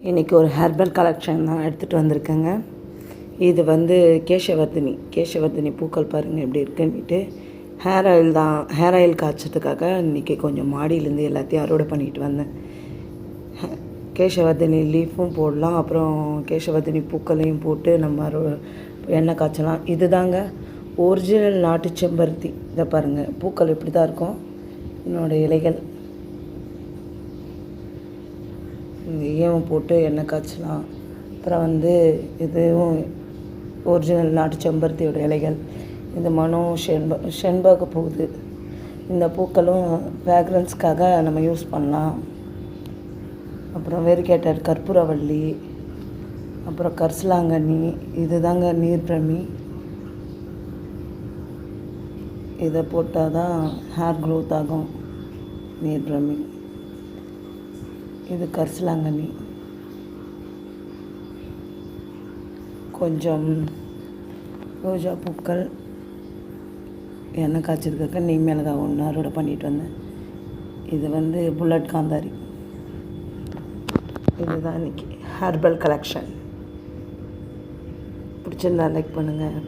இன்றைக்கி ஒரு herbal collection தான் எடுத்துகிட்டு வந்திருக்கேங்க. இது வந்து கேசவர்தினி பூக்கள் பாருங்கள் எப்படி இருக்குன்னுட்டு ஹேர் ஆயில் தான். ஹேர் ஆயில் காய்ச்சதுக்காக இன்றைக்கி கொஞ்சம் மாடியிலேருந்து எல்லாத்தையும் அறுவடை பண்ணிட்டு வந்தேன். கேசவர்தினி லீஃபும் போடலாம், அப்புறம் கேசவர்தினி பூக்களையும் போட்டு நம்ம எண்ணெய் காய்ச்சலாம். இது தாங்க ஒரிஜினல் நாட்டு செம்பருத்தி. இதை பாருங்கள், பூக்கள் இப்படி தான் இருக்கும். என்னோடய இலைகள் இதையும் போட்டு எண்ணெய் காய்ச்சலாம். அப்புறம் வந்து இதுவும் ஒரிஜினல் நாட்டு செம்பருத்தியோட இலைகள். இந்த மனம் செண்பக போகுது. இந்த பூக்களும் ஃப்ராக்ரன்ஸ்க்காக நம்ம யூஸ் பண்ணலாம். அப்புறம் வெரிகேட்டட் கற்பூரவள்ளி, அப்புறம் கரிசலாங்கண்ணி. இது தாங்க நீர்பிரமி. இதை போட்டால் தான் ஹேர் க்ரோத் ஆகும். நீர்பிரமி, இது கரிசலாங்கண்ணி. கொஞ்சம் ரோஜா பூக்கள், எண்ணெய் காய்ச்சதுக்காக நெய் மிளகாய் ஒன்று அறுவடை பண்ணிட்டு வந்தேன். இது வந்து புல்லட் காந்தாரி. இதுதான் இன்றைக்கி ஹெர்பல் கலெக்ஷன். பிடிச்சிருந்தா லைக் பண்ணுங்கள்.